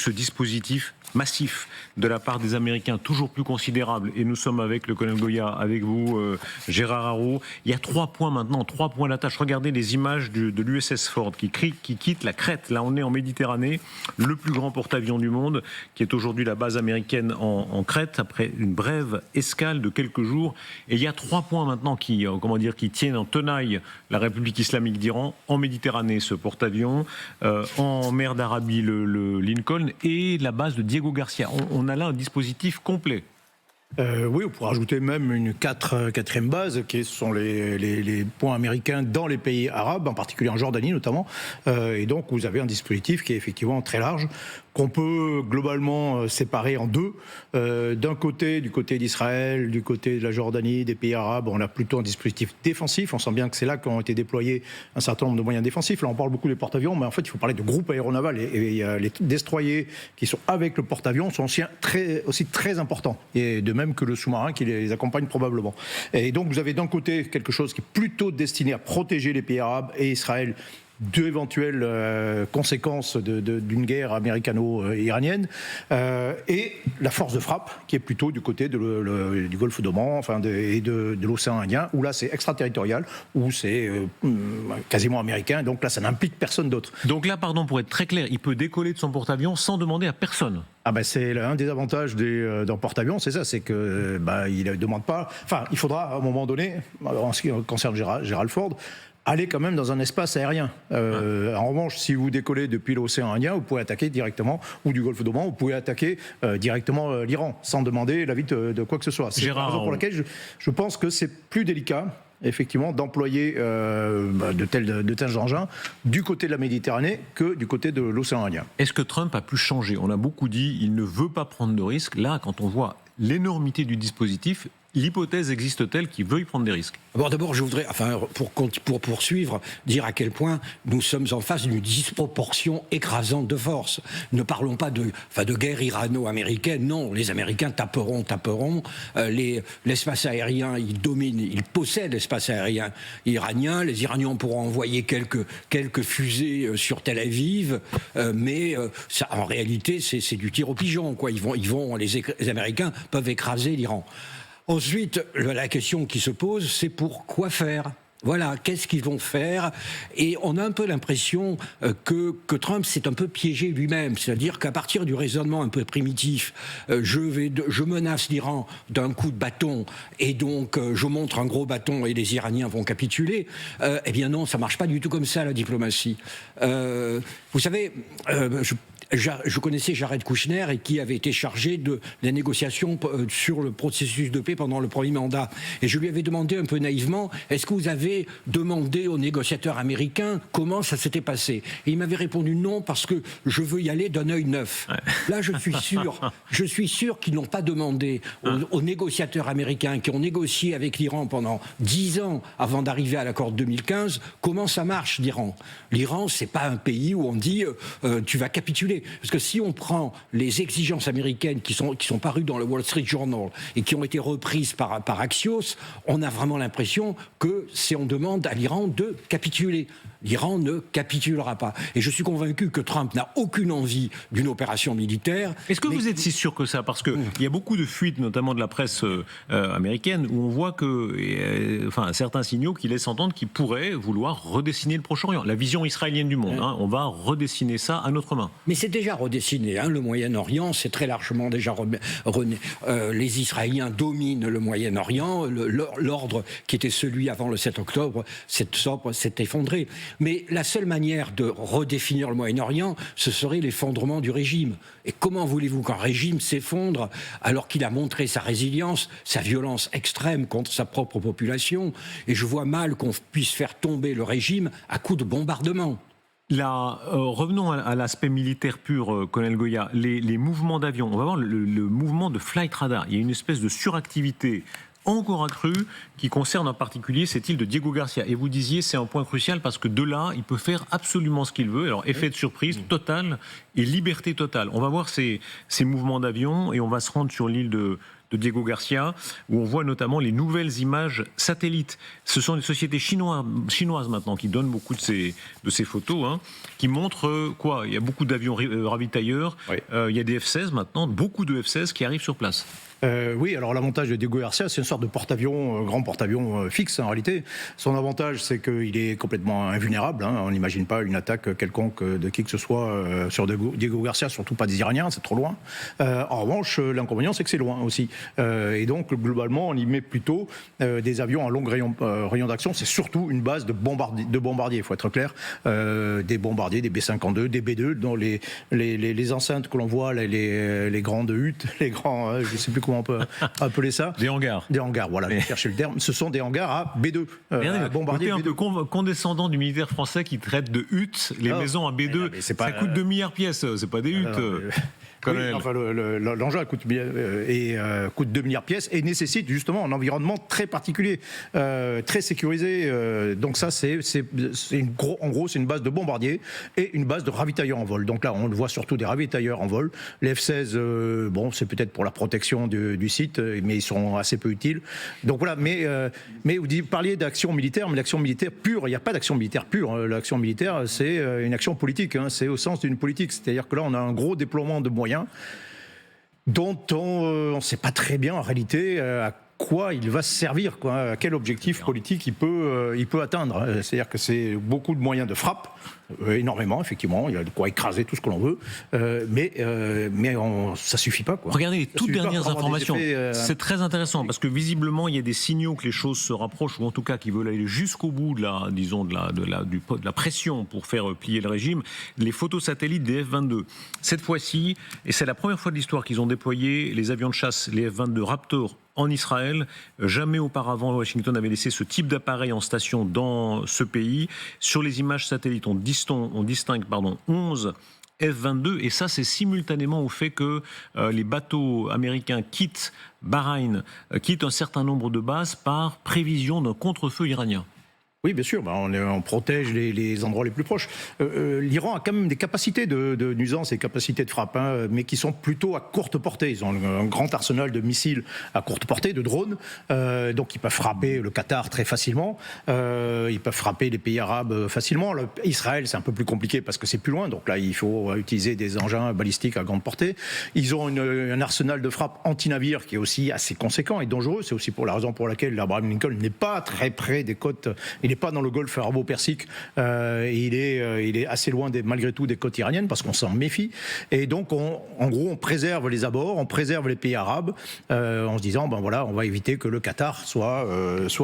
ce dispositif massif de la part des Américains, toujours plus considérable, et nous sommes avec le colonel Goya, avec vous, Gérard Araud. Il y a 3 points maintenant, 3 points d'attache. Regardez les images de l'USS Ford qui quitte la Crète. Là, on est en Méditerranée, le plus grand porte-avions du monde, qui est aujourd'hui la base américaine en Crète, après une brève escale de quelques jours. Et il y a 3 points maintenant qui tiennent en tenaille la République islamique d'Iran, en Méditerranée, ce porte-avions, en mer d'Arabie, le Lincoln, et la base de Diego Garcia. On a là un dispositif complet. Oui, on pourrait ajouter même une quatrième base, qui sont les points américains dans les pays arabes, en particulier en Jordanie notamment. Et donc vous avez un dispositif qui est effectivement très large, qu'on peut globalement séparer en deux. D'un côté, du côté d'Israël, du côté de la Jordanie, des pays arabes, on a plutôt un dispositif défensif. On sent bien que c'est là qu'ont été déployés un certain nombre de moyens défensifs. Là, on parle beaucoup des porte-avions, mais en fait, il faut parler de groupes aéronavals. Et les destroyers qui sont avec le porte-avions sont aussi très importants. Et de même que le sous-marin qui les accompagne probablement. Et donc, vous avez d'un côté quelque chose qui est plutôt destiné à protéger les pays arabes et Israël d'éventuelles conséquences d'une guerre américano-iranienne, et la force de frappe qui est plutôt du côté du Golfe d'Oman, et de l'océan Indien, où là c'est extraterritorial, où c'est quasiment américain, donc là ça n'implique personne d'autre. Donc là, pardon, pour être très clair, il peut décoller de son porte-avions sans demander à personne. Ah ben c'est un des avantages d'un porte-avions, c'est ça, c'est que il ne demande pas. Enfin, il faudra à un moment donné, en ce qui concerne Gerald Ford, aller quand même dans un espace aérien. En revanche, si vous décollez depuis l'océan Indien, vous pouvez attaquer directement, ou du Golfe d'Oman, vous pouvez attaquer directement l'Iran, sans demander l'avis de quoi que ce soit. C'est la raison pour laquelle je pense que c'est plus délicat, effectivement, d'employer de tels engins du côté de la Méditerranée que du côté de l'océan Indien. Est-ce que Trump a pu changer ? On a beaucoup dit qu'il ne veut pas prendre de risques. Là, quand on voit l'énormité du dispositif, l'hypothèse existe-t-elle qu'il veuille prendre des risques ? D'abord, je voudrais, pour poursuivre, dire à quel point nous sommes en face d'une disproportion écrasante de force. Ne parlons pas de guerre irano-américaine. Non, les Américains taperont. L'espace aérien, ils dominent, ils possèdent l'espace aérien iranien. Les Iraniens pourront envoyer quelques fusées sur Tel Aviv, mais ça, en réalité, c'est du tir au pigeon, quoi. Les Américains peuvent écraser l'Iran. Ensuite, la question qui se pose, c'est pour quoi faire ? Voilà, qu'est-ce qu'ils vont faire ? Et on a un peu l'impression que Trump s'est un peu piégé lui-même, c'est-à-dire qu'à partir du raisonnement un peu primitif, je menace l'Iran d'un coup de bâton, et donc je montre un gros bâton et les Iraniens vont capituler. Eh bien non, ça marche pas du tout comme ça, la diplomatie. Vous savez, je connaissais Jared Kushner, et qui avait été chargé de la négociation sur le processus de paix pendant le premier mandat. Et je lui avais demandé un peu naïvement, est-ce que vous avez demandé aux négociateurs américains comment ça s'était passé ? Et il m'avait répondu non, parce que je veux y aller d'un œil neuf. Ouais. Là, je suis sûr qu'ils n'ont pas demandé aux négociateurs américains qui ont négocié avec l'Iran pendant 10 ans avant d'arriver à l'accord de 2015, comment ça marche l'Iran ? L'Iran, c'est pas un pays où on dit tu vas capituler. Parce que si on prend les exigences américaines qui sont parues dans le Wall Street Journal et qui ont été reprises par Axios, on a vraiment l'impression que on demande à l'Iran de capituler. L'Iran ne capitulera pas. Et je suis convaincu que Trump n'a aucune envie d'une opération militaire. Est-ce que vous êtes si sûr que ça ? Parce qu'il y a beaucoup de fuites, notamment de la presse américaine, où on voit certains signaux qui laissent entendre qu'il pourrait vouloir redessiner le Proche-Orient. La vision israélienne du monde. On va redessiner ça à notre main. Mais c'est déjà redessiné. Le Moyen-Orient, c'est très largement déjà les Israéliens dominent le Moyen-Orient. L'ordre qui était celui avant le 7 octobre s'est effondré. Mais la seule manière de redéfinir le Moyen-Orient, ce serait l'effondrement du régime. Et comment voulez-vous qu'un régime s'effondre alors qu'il a montré sa résilience, sa violence extrême contre sa propre population ? Et je vois mal qu'on puisse faire tomber le régime à coups de bombardement. Revenons à l'aspect militaire pur, colonel Goya. Les mouvements d'avions, on va voir le mouvement de flight radar. Il y a une espèce de suractivité encore accrue qui concerne en particulier cette île de Diego Garcia. Et vous disiez c'est un point crucial parce que de là, il peut faire absolument ce qu'il veut. Alors effet de surprise total et liberté totale. On va voir ces mouvements d'avion et on va se rendre sur l'île de de Diego Garcia, où on voit notamment les nouvelles images satellites. Ce sont des sociétés chinoises maintenant qui donnent beaucoup de ces photos, hein, qui montrent quoi? Il y a beaucoup d'avions ravitailleurs, Oui. il y a des F-16 maintenant, beaucoup de F-16 qui arrivent sur place. Oui, alors l'avantage de Diego Garcia, c'est une sorte de porte-avions, grand porte-avions fixe en réalité. Son avantage, c'est qu'il est complètement invulnérable. Hein. On n'imagine pas une attaque quelconque de qui que ce soit sur Diego Garcia, surtout pas des Iraniens, c'est trop loin. En revanche, l'inconvénient, c'est que c'est loin aussi. Et donc, globalement, on y met plutôt des avions à long rayon d'action. C'est surtout une base de bombardiers, il faut être clair. Des bombardiers, des B-52, des B-2, dont les enceintes que l'on voit, les grandes huttes, les grands, je ne sais plus comment on peut appeler ça. Des hangars. Des hangars, voilà, je cherchais le terme. Ce sont des hangars à B2. Regardez, bombardiers un B2. peu condescendant du militaire français qui traite de huttes les maisons à B2. mais c'est pas, ça coûte 2 milliards pièces, c'est pas des huttes. Oui, enfin, l'engin coûte 2 milliards de pièces et nécessite justement un environnement très particulier, très sécurisé. Donc ça, en gros, c'est une base de bombardiers et une base de ravitailleurs en vol. Donc là, on le voit surtout des ravitailleurs en vol. Les F-16, bon, c'est peut-être pour la protection du site, mais ils sont assez peu utiles. Donc voilà, mais vous parliez d'action militaire, mais l'action militaire pure, il n'y a pas d'action militaire pure. L'action militaire, c'est une action politique, hein, c'est au sens d'une politique. C'est-à-dire que là, on a un gros déploiement de moyens dont on ne sait pas très bien en réalité à quoi il va se servir, quoi, à quel objectif politique il peut atteindre. C'est-à-dire que c'est beaucoup de moyens de frappe, énormément, effectivement, il y a de quoi écraser tout ce que l'on veut, mais ça suffit pas, quoi. Regardez les toutes dernières informations, effets, c'est très intéressant parce que visiblement il y a des signaux que les choses se rapprochent ou en tout cas qui veulent aller jusqu'au bout de la pression pour faire plier le régime. Les photos satellites des F-22. Cette fois-ci, et c'est la première fois de l'histoire qu'ils ont déployé les avions de chasse, les F-22 Raptor en Israël. Jamais auparavant Washington avait laissé ce type d'appareil en station dans ce pays. Sur les images satellites, on distingue 11 F-22 et ça c'est simultanément au fait que les bateaux américains quittent Bahreïn, quittent un certain nombre de bases par prévision d'un contre-feu iranien. Oui, bien sûr, on protège les endroits les plus proches. L'Iran a quand même des capacités de nuisance et capacités de frappe, hein, mais qui sont plutôt à courte portée. Ils ont un grand arsenal de missiles à courte portée, de drones, donc ils peuvent frapper le Qatar très facilement, ils peuvent frapper les pays arabes facilement. Israël, c'est un peu plus compliqué parce que c'est plus loin, donc là, il faut utiliser des engins balistiques à grande portée. Ils ont un arsenal de frappe anti-navire qui est aussi assez conséquent et dangereux. C'est aussi pour la raison pour laquelle l'Abraham Lincoln n'est pas très près des côtes. Il n'est pas dans le golfe arabo-persique, il est assez loin malgré tout des côtes iraniennes parce qu'on s'en méfie. Et donc, en gros, on préserve les abords, on préserve les pays arabes en se disant, ben voilà, on va éviter que le Qatar soit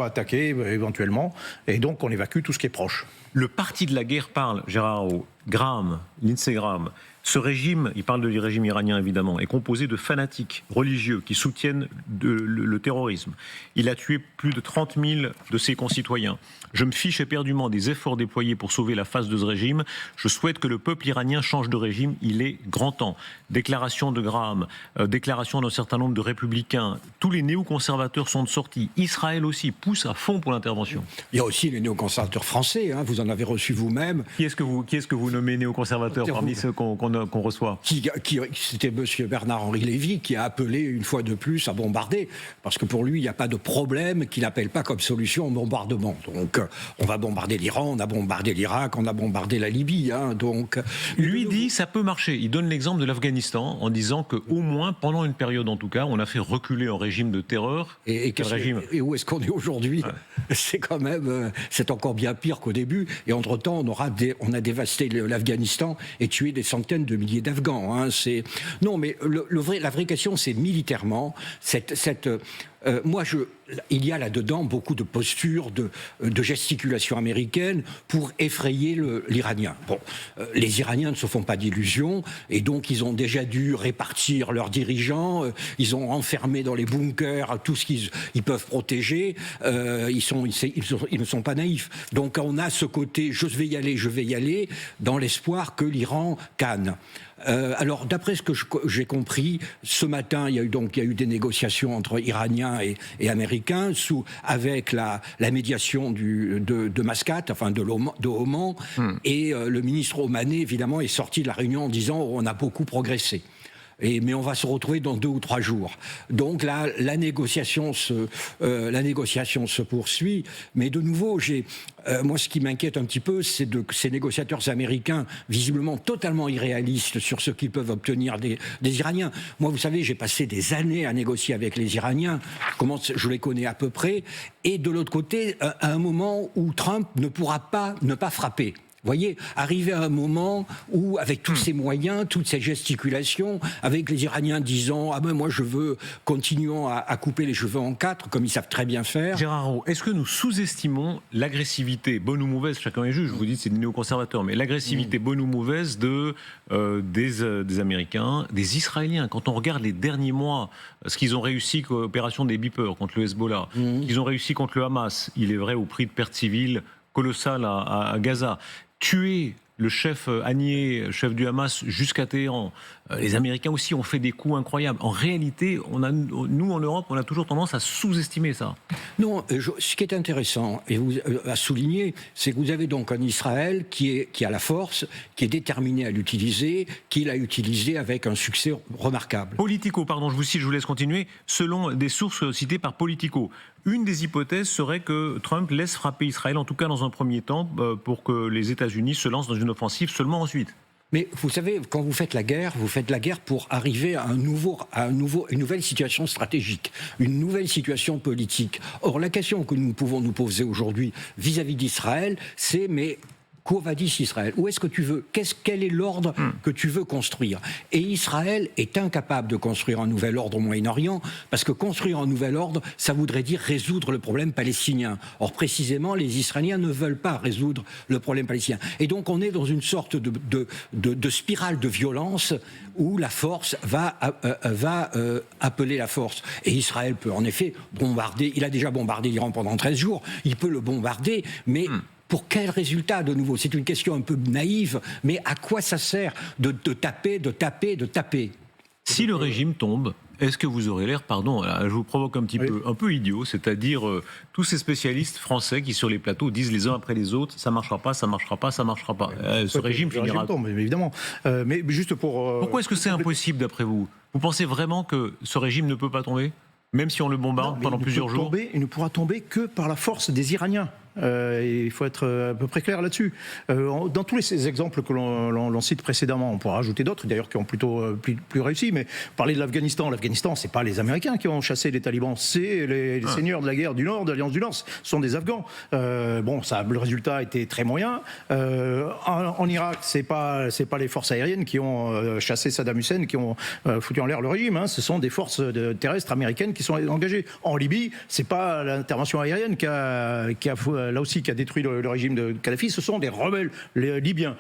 attaqué éventuellement. Et donc, on évacue tout ce qui est proche. Le parti de la guerre parle, Gérard Araud, Graham, Lindsey Graham. Ce régime, il parle du régime iranien évidemment, est composé de fanatiques religieux qui soutiennent le terrorisme. Il a tué plus de 30 000 de ses concitoyens. Je me fiche éperdument des efforts déployés pour sauver la face de ce régime. Je souhaite que le peuple iranien change de régime. Il est grand temps. Déclaration de Graham, déclaration d'un certain nombre de républicains. Tous les néoconservateurs sont de sortie. Israël aussi pousse à fond pour l'intervention. Il y a aussi les néoconservateurs français, hein, vous en avez reçu vous-même. Qui est-ce que vous nommez néoconservateurs parmi ceux qu'on reçoit? C'était M. Bernard-Henri Lévy qui a appelé une fois de plus à bombarder, parce que pour lui, il n'y a pas de problème qu'il n'appelle pas comme solution au bombardement. Donc, on va bombarder l'Iran, on a bombardé l'Irak, on a bombardé la Libye. Hein, donc, lui dit ça peut marcher. Il donne l'exemple de l'Afghanistan en disant qu'au moins, pendant une période en tout cas, on a fait reculer un régime de terreur. Et où est-ce qu'on est aujourd'hui? C'est quand même, c'est encore bien pire qu'au début. Et entre-temps, on a dévasté l'Afghanistan et tué des centaines de milliers d'Afghans. Hein. Non, mais la vraie question, c'est militairement, il y a là-dedans beaucoup de postures, de gesticulations américaines pour effrayer l'Iranien. Bon, les Iraniens ne se font pas d'illusions et donc ils ont déjà dû répartir leurs dirigeants, ils ont enfermé dans les bunkers tout ce qu'ils peuvent protéger, ils ne sont pas naïfs. Donc on a ce côté « je vais y aller » dans l'espoir que l'Iran canne. Alors, d'après ce que j'ai compris, ce matin, il y a eu des négociations entre Iraniens et Américains, avec la médiation de Mascate, enfin de Oman, et le ministre omanais, évidemment, est sorti de la réunion en disant « on a beaucoup progressé ». Mais on va se retrouver dans 2 ou 3 jours. Donc là, la négociation se poursuit. Mais de nouveau, moi, ce qui m'inquiète un petit peu, c'est de ces négociateurs américains, visiblement totalement irréalistes sur ce qu'ils peuvent obtenir des Iraniens. Moi, vous savez, j'ai passé des années à négocier avec les Iraniens. Je les connais à peu près. Et de l'autre côté, à un moment où Trump ne pourra pas ne pas frapper. Vous voyez, arriver à un moment où, avec tous ces moyens, toutes ces gesticulations, avec les Iraniens disant « Ah ben moi je veux, continuons à couper les cheveux en 4, comme ils savent très bien faire. » Gérard Araud, est-ce que nous sous-estimons l'agressivité, bonne ou mauvaise, chacun est juge, je vous dis c'est des néoconservateurs, mais l'agressivité bonne ou mauvaise des Américains, des Israéliens? Quand on regarde les derniers mois, ce qu'ils ont réussi avec l'opération des Beepers contre le Hezbollah, qu'ils ont réussi contre le Hamas, il est vrai au prix de pertes civiles colossales à Gaza, tuer le chef Haniyeh, chef du Hamas, jusqu'à Téhéran. Les Américains aussi ont fait des coups incroyables. En réalité, nous, en Europe, on a toujours tendance à sous-estimer ça. Non, ce qui est intéressant, et à souligner, c'est que vous avez donc un Israël qui a la force, qui est déterminé à l'utiliser, qui l'a utilisé avec un succès remarquable. Politico, pardon, je vous cite, je vous laisse continuer. Selon des sources citées par Politico, une des hypothèses serait que Trump laisse frapper Israël, en tout cas dans un premier temps, pour que les États-Unis se lancent dans une offensive seulement ensuite. Mais vous savez, quand vous faites la guerre pour arriver à une nouvelle situation stratégique, une nouvelle situation politique. Or, la question que nous pouvons nous poser aujourd'hui vis-à-vis d'Israël, c'est mais qu'au va dire Israël? Où est-ce que tu veux? Quel est l'ordre que tu veux construire? Et Israël est incapable de construire un nouvel ordre au Moyen-Orient, parce que construire un nouvel ordre, ça voudrait dire résoudre le problème palestinien. Or, précisément, les Israéliens ne veulent pas résoudre le problème palestinien. Et donc, on est dans une sorte de spirale de violence où la force va appeler la force. Et Israël peut en effet bombarder. Il a déjà bombardé l'Iran pendant 13 jours. Il peut le bombarder, mais... Pour quel résultat, de nouveau? C'est une question un peu naïve, mais à quoi ça sert de taper? Si le régime tombe, est-ce que vous aurez l'air, pardon, là, je vous provoque un peu idiot, c'est-à-dire tous ces spécialistes français qui sur les plateaux disent les uns après les autres, ça marchera pas. Ce régime finira. Tombe, évidemment. Mais juste pour. Pourquoi est-ce que c'est impossible d'après vous? Vous pensez vraiment que ce régime ne peut pas tomber, même si on le bombarde pendant plusieurs jours? Il ne pourra tomber que par la force des Iraniens. Il faut être à peu près clair là-dessus. Dans tous ces exemples que l'on cite précédemment, on pourra ajouter d'autres d'ailleurs qui ont plutôt plus réussi, mais parler de l'Afghanistan, c'est pas les Américains qui ont chassé les talibans, c'est les seigneurs de la guerre du Nord, de l'Alliance du Nord, ce sont des Afghans. Le résultat a été très moyen. En Irak, c'est pas les forces aériennes qui ont chassé Saddam Hussein, qui ont foutu en l'air le régime, hein. Ce sont des forces terrestres américaines qui sont engagées. En Libye, c'est pas l'intervention aérienne qui a là aussi qui a détruit le régime de Kadhafi, ce sont des rebelles libyens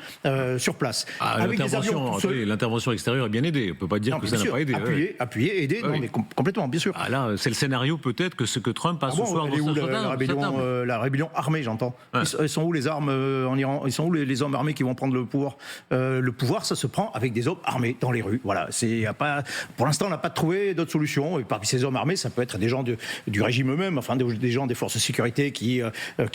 sur place. L'intervention extérieure a bien aidé. On ne peut pas dire que ça n'a pas aidé. Appuyer, aider, non, mais complètement, bien sûr. Là, c'est le scénario peut-être que ce que Trump a ce soir dans la rébellion armée, j'entends. Ouais. Ils sont où les armes en Iran? Ils sont où les hommes armés qui vont prendre le pouvoir? Le pouvoir, ça se prend avec des hommes armés dans les rues. Voilà. Pour l'instant, on n'a pas trouvé d'autres solutions. Et parmi ces hommes armés, ça peut être des gens du régime eux-mêmes, enfin des gens des forces de sécurité qui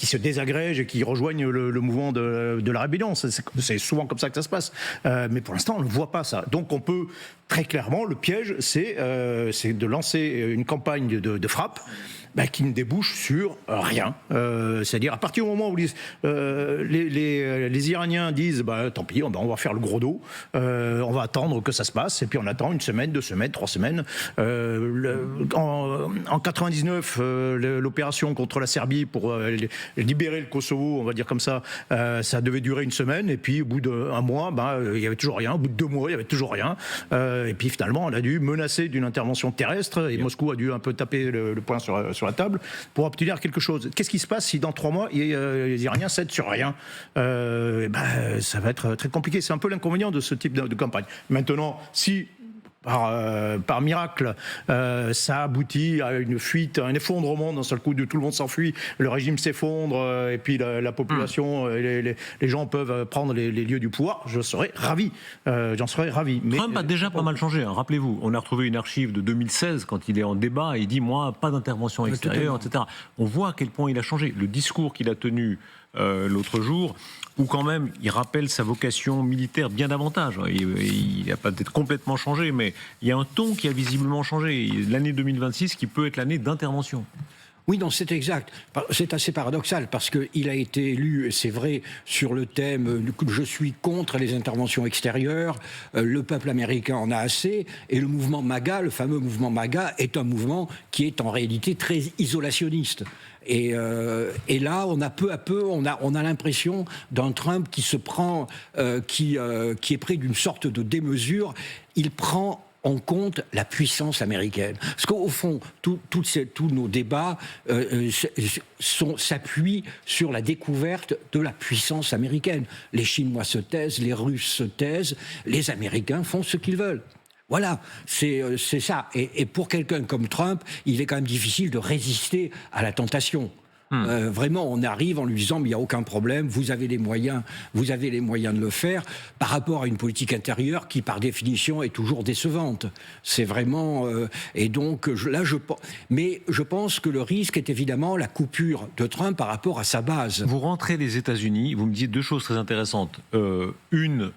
se désagrègent et qui rejoignent le mouvement de la rébellion. C'est souvent comme ça que ça se passe. Mais pour l'instant, on ne voit pas ça. Donc on peut très clairement, le piège, c'est de lancer une campagne de frappe qui ne débouche sur rien. C'est-à-dire, à partir du moment où les Iraniens disent tant pis, on va faire le gros dos, on va attendre que ça se passe, et puis on attend 1 semaine, 2 semaines, 3 semaines. En 99, l'opération contre la Serbie pour libérer le Kosovo, on va dire comme ça devait durer 1 semaine, et puis au bout d'1 mois, il n'y avait toujours rien. Au bout de 2 mois, il n'y avait toujours rien. Et puis finalement, on a dû menacer d'une intervention terrestre, et Moscou a dû un peu taper le poing sur la table pour obtenir quelque chose. Qu'est-ce qui se passe si dans 3 mois les Iraniens cèdent sur rien? Ça va être très compliqué. C'est un peu l'inconvénient de ce type de campagne. Maintenant, si par miracle, ça aboutit à une fuite, à un effondrement d'un seul coup, de tout le monde s'enfuit, le régime s'effondre, et puis la population, les gens peuvent prendre les lieux du pouvoir, je serais ravi. J'en serais ravi. Mais, Trump a déjà pas mal changé, hein. Rappelez-vous, on a retrouvé une archive de 2016 quand il est en débat et il dit « moi, pas d'intervention extérieure », etc. On voit à quel point il a changé. Le discours qu'il a tenu l'autre jour, où quand même il rappelle sa vocation militaire bien davantage. Il n'a pas peut-être complètement changé, mais il y a un ton qui a visiblement changé. L'année 2026 qui peut être l'année d'intervention. Oui, non, c'est exact. C'est assez paradoxal parce qu'il a été élu, c'est vrai, sur le thème « je suis contre les interventions extérieures, le peuple américain en a assez », et le mouvement MAGA, le fameux mouvement MAGA, est un mouvement qui est en réalité très isolationniste. Et là, on a peu à peu, on a l'impression d'un Trump qui se prend, qui est pris d'une sorte de démesure. Il prend en compte la puissance américaine. Parce qu'au fond, tous nos débats s'appuient sur la découverte de la puissance américaine. Les Chinois se taisent, les Russes se taisent, les Américains font ce qu'ils veulent. Voilà, c'est ça. Et pour quelqu'un comme Trump, il est quand même difficile de résister à la tentation. Vraiment, on arrive en lui disant mais il n'y a aucun problème, vous avez les moyens de le faire, par rapport à une politique intérieure qui, par définition, est toujours décevante. C'est vraiment et donc mais je pense que le risque est évidemment la coupure de Trump par rapport à sa base. Vous rentrez des États-Unis, vous me dites deux choses très intéressantes. Une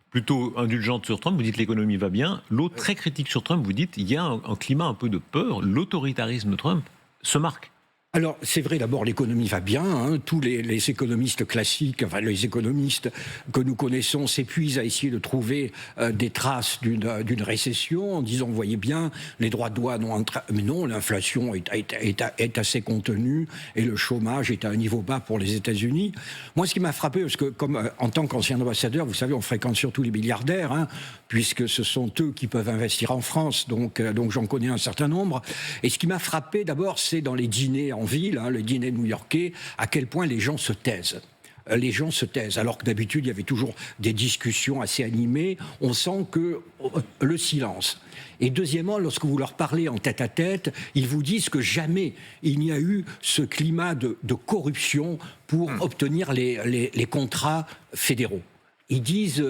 plutôt indulgente sur Trump, vous dites l'économie va bien. L'autre très critique sur Trump, vous dites il y a un climat un peu de peur. L'autoritarisme de Trump se marque. Alors, c'est vrai, d'abord, l'économie va bien. Hein. Tous les économistes classiques, enfin, les économistes que nous connaissons s'épuisent à essayer de trouver des traces d'une récession en disant, vous voyez bien, les droits de douane ont... Mais non, l'inflation est assez contenue et le chômage est à un niveau bas pour les États-Unis. Moi, ce qui m'a frappé, parce que comme en tant qu'ancien ambassadeur, vous savez, on fréquente surtout les milliardaires, hein, puisque ce sont eux qui peuvent investir en France, donc j'en connais un certain nombre. Et ce qui m'a frappé, d'abord, c'est dans les dîners en ville, hein, le dîner new-yorkais, à quel point les gens se taisent. Les gens se taisent, alors que d'habitude, il y avait toujours des discussions assez animées. On sent que le silence. Et deuxièmement, lorsque vous leur parlez en tête-à-tête, ils vous disent que jamais il n'y a eu ce climat de corruption pour obtenir les contrats fédéraux. Ils disent,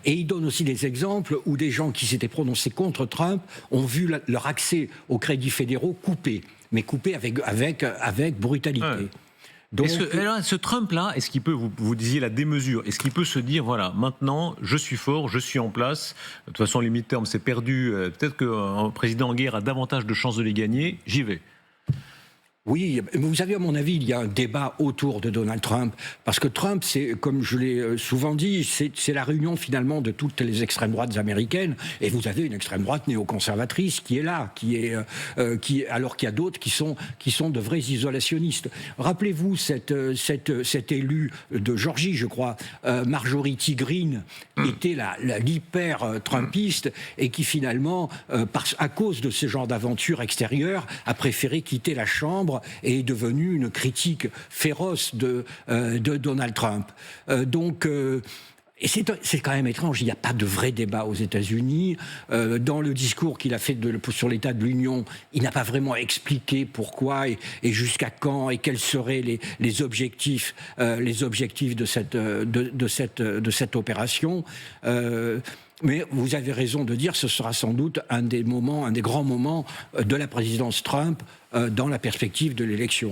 et ils donnent aussi des exemples où des gens qui s'étaient prononcés contre Trump ont vu leur accès aux crédits fédéraux coupé, mais coupé avec brutalité. Ouais. Donc, ce Trump-là, est-ce qu'il peut, vous disiez la démesure, est-ce qu'il peut se dire, voilà, maintenant, je suis fort, je suis en place, de toute façon, les midterms, c'est perdu, peut-être qu'un président en guerre a davantage de chances de les gagner, j'y vais. Oui, mais vous savez, à mon avis, il y a un débat autour de Donald Trump, parce que Trump, c'est, comme je l'ai souvent dit, c'est la réunion finalement de toutes les extrêmes droites américaines, et vous avez une extrême droite néoconservatrice qui est là, alors qu'il y a d'autres qui sont de vrais isolationnistes. Rappelez-vous cet élu de Georgie, je crois, Marjorie Taylor Greene, qui était l'hyper-trumpiste, et qui finalement, à cause de ce genre d'aventure extérieure, a préféré quitter la Chambre et est devenue une critique féroce de Donald Trump. Et c'est quand même étrange, il n'y a pas de vrai débat aux États-Unis. Dans le discours qu'il a fait sur l'état de l'Union, il n'a pas vraiment expliqué pourquoi et jusqu'à quand et quels seraient les objectifs de cette opération. Mais vous avez raison de dire, ce sera sans doute un des grands moments de la présidence Trump dans la perspective de l'élection.